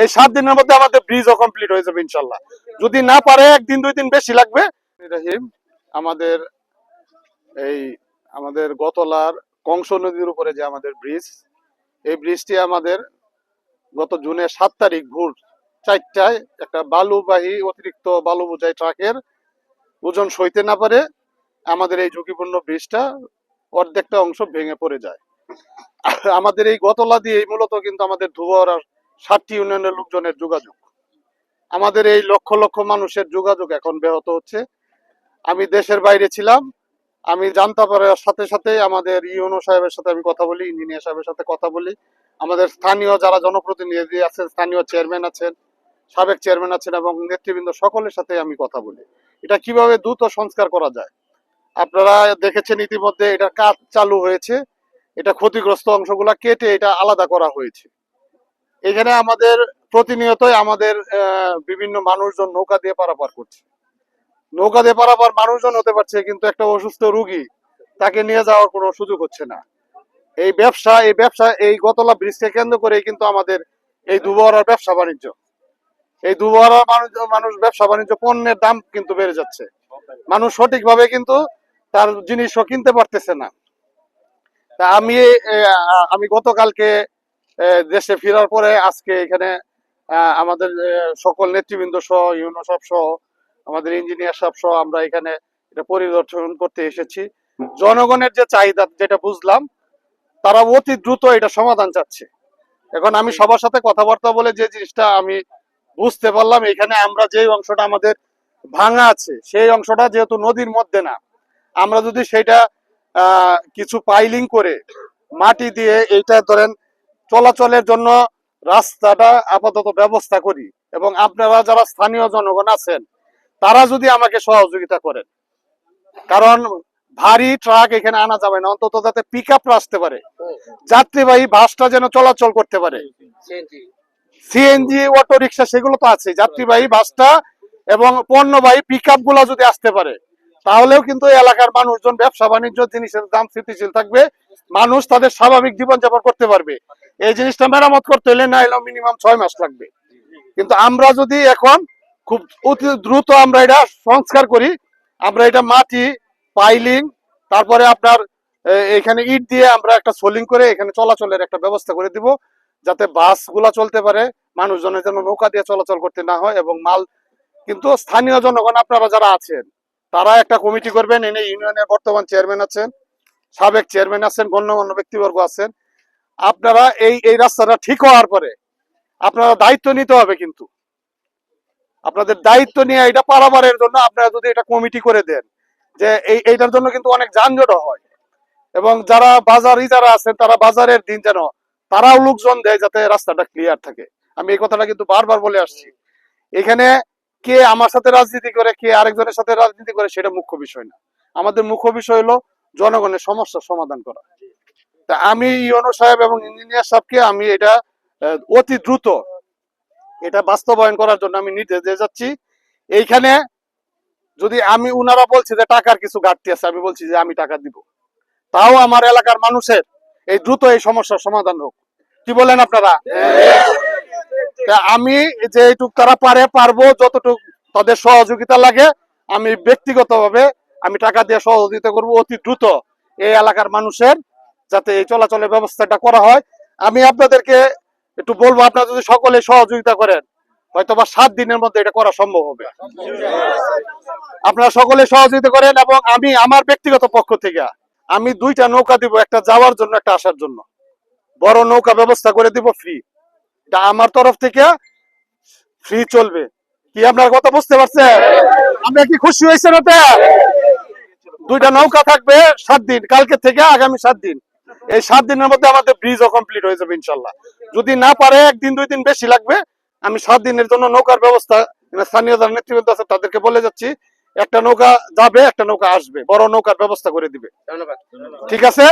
এই 7 দিনের মধ্যে আমাদের ব্রিজও কমপ্লিট হয়ে যাবে ইনশাল্লাহ। যদি না পারে 1 দিন 2 দিন বেশি লাগবে। আমাদের এই আমাদের গতলার কংস নদীর উপরে যে আমাদের ব্রিজ, এই ব্রিজটি আমাদের গত জুনের 7 তারিখ ভোর 4টায় একটা বালুবাহী অতিরিক্ত বালু বোঝাই ট্রাকের ওজন সইতে না পারে আমাদের এই ঝুঁকিপূর্ণ ব্রিজটা অর্ধেকটা অংশ ভেঙে পড়ে যায়। আমাদের এই গতলা দিয়ে মূলত কিন্তু আমাদের ধুবড় আর 7টি ইউনিয়নের লোকজনের যোগাযোগ, আমাদের এই লক্ষ লক্ষ মানুষের যোগাযোগ এখন ব্যাহত হচ্ছে। আমি দেশের বাইরে ছিলাম, আমি জানতে পারার সাথে সাথে আমাদের ইউনো সাহেবের সাথে আমি কথা বলি, ইঞ্জিনিয়ার সাহেবের সাথে কথা বলি, আমাদের স্থানীয় যারা জনপ্রতিনিধি আছেন, স্থানীয় চেয়ারম্যান আছেন, সাবেক চেয়ারম্যান আছেন এবং নেতৃবৃন্দ সকলের সাথে আমি কথা বলি এটা কিভাবে দ্রুত সংস্কার করা যায়। আপনারা দেখেছেন ইতিমধ্যে এটা কাজ চালু হয়েছে, এটা ক্ষতিগ্রস্ত অংশগুলা কেটে এটা আলাদা করা হয়েছে। এখানে আমাদের প্রতিনিয়তই আমাদের বিভিন্ন মানুষজন নৌকা দিয়ে পারাপার করছে, নৌকা দিয়ে পারাপার মানুষজন হতে পারছে, কিন্তু একটা অসুস্থ রুগী তাকে নিয়ে যাওয়ার কোনো সুযোগ হচ্ছে না। এই ব্যবসা এই গতলা ব্রিজকে কেন্দ্র করে কিন্তু আমাদের এই দুবহরার ব্যবসা বাণিজ্য, এই দুবহরার মানুষ ব্যবসা বাণিজ্য, পণ্যের দাম কিন্তু বেড়ে যাচ্ছে, মানুষ সঠিকভাবে কিন্তু তার জিনিসও কিনতে পারতেছে না। তা আমি গতকালকে দেশে ফেরার পরে আজকে এখানে আমাদের সকল নেতৃবৃন্দ সহ ইউনো সাহেব সহ আমাদের ইঞ্জিনিয়ার সাহেব সহ আমরা এখানে এটা পরিদর্শন করতে এসেছি। জনগণের যে চাহিদা যেটা বুঝলাম, তারা অতি দ্রুত এটা সমাধান চাচ্ছে। এখন আমি সবার সাথে কথাবার্তা বলে যে জিনিসটা আমি বুঝতে পারলাম, এখানে আমরা যে অংশটা আমাদের ভাঙা আছে সেই অংশটা যেহেতু নদীর মধ্যে না, আমরা যদি সেটা কিছু পাইলিং করে মাটি দিয়ে এইটা ধরেন চলাচলের জন্য রাস্তাটা আপাতত ব্যবস্থা করি এবং আপনারা যারা স্থানীয় জনগণ আছেন তারা যদি আমাকে সহযোগিতা করেন, কারণ ভারী ট্রাক এখানে আনা যাবে না, অন্তত যাতে পিকআপরা আসতে পারে, যাত্রীবাহী বাসটা যেন চলাচল করতে পারে, সিএনজি অটো রিক্সা সেগুলো তো আছে, যাত্রীবাহী বাসটা এবং পণ্যবাহী পিকআপ গুলা যদি আসতে পারে তাহলেও কিন্তু এলাকার মানুষজন ব্যবসা বাণিজ্য জিনিসের দাম স্থিতিশীল থাকবে, মানুষ তাদের স্বাভাবিক জীবনযাপন করতে পারবে। এই জিনিসটা মেরামত করতে হলে না এলেও মিনিমাম 6 মাস লাগবে, কিন্তু আমরা যদি এখন খুব অতি দ্রুত আমরা এটা সংস্কার করি, আমরা এটা মাটি পাইলিং তারপরে আপনার এখানে ইট দিয়ে আমরা একটা সোলিং করে এখানে চলাচলের একটা ব্যবস্থা করে দিব, যাতে বাস গুলা চলতে পারে, মানুষজনের যেন নৌকা দিয়ে চলাচল করতে না হয়। এবং মাল কিন্তু স্থানীয় জনগণ আপনারা যারা আছেন তারা একটা কমিটি করবেন, এনে ইউনিয়নের বর্তমান চেয়ারম্যান আছেন, সাবেক চেয়ারম্যান আছেন, গণ্যমান্য ব্যক্তিবর্গ আছেন, আপনারা এই রাস্তাটা ঠিক হওয়ার পরে আপনারা দায়িত্ব নিতে হবে, কিন্তু আপনাদের দায়িত্ব নিয়ে এটা পারাবারের জন্য আপনারা যদি এটা কমিটি করে দেন, যে এইটার জন্য কিন্তু অনেক যানজট হয় এবং যারা বাজারি যারা আছেন তারা বাজারের দিন যেন তারাও লোকজন দেয় যাতে রাস্তাটা ক্লিয়ার থাকে। আমি এই কথাটা কিন্তু বারবার বলে আসছি, এখানে কে আমার সাথে রাজনীতি করে কে আরেকজনের সাথে রাজনীতি করে সেটা মুখ্য বিষয় না, আমাদের মুখ্য বিষয় হলো জনগণের সমস্যার সমাধান করা। তা আমি ইউনো সাহেব এবং ইঞ্জিনিয়ার সাহেবকে আমি এটা অতি দ্রুত এটা বাস্তবায়ন করার জন্য আমি নির্দেশ দিয়ে যাচ্ছি। এইখানে যদি আমি উনারা বলছি যে টাকার কিছু ঘাটতি আছে, আমি বলছি যে আমি টাকা দিব, তাও আমার এলাকার মানুষের এই দ্রুত এই সমস্যার সমাধান হোক। কি বলেন আপনারা? আমি যে এইটুক তারা পারবো যতটুকু তাদের সহযোগিতা লাগে আমি ব্যক্তিগতভাবে আমি টাকা দিয়ে সহযোগিতা করব অতি দ্রুত এই এলাকার মানুষের যাতে এই চলাচলের ব্যবস্থাটা করা হয়। আমি আপনাদেরকে একটু বলবো, আপনারা যদি সকলে সহযোগিতা করেন হয়তোবা 7 দিনের মধ্যে এটা করা সম্ভব হবে। আপনারা সকলে সহযোগিতা করেন এবং আমি আমার ব্যক্তিগত পক্ষ থেকে আমি 2টা নৌকা দিব, একটা যাওয়ার জন্য একটা আসার জন্য, বড় নৌকা ব্যবস্থা করে দিব ফ্রি, এটা আমার তরফ থেকে ফ্রি চলবে। কি আপনার কথা বুঝতে পারছেন? আমরা কি খুশি হয়েছেন? ওতে 2টা নৌকা থাকবে 7 দিন, কালকে থেকে আগামী 7 দিন, এই 7 দিনের মধ্যে আমাদের ব্রিজও কমপ্লিট হয়ে যাবে ইনশাল্লাহ। যদি না পারে 1 দিন 2 দিন বেশি লাগবে, আমি 7 দিনের জন্য নৌকার ব্যবস্থা স্থানীয় যারা নেতৃবৃন্দ আছে তাদেরকে বলে যাচ্ছি, একটা নৌকা যাবে একটা নৌকা আসবে, বড় নৌকার ব্যবস্থা করে দিবে। ঠিক আছে।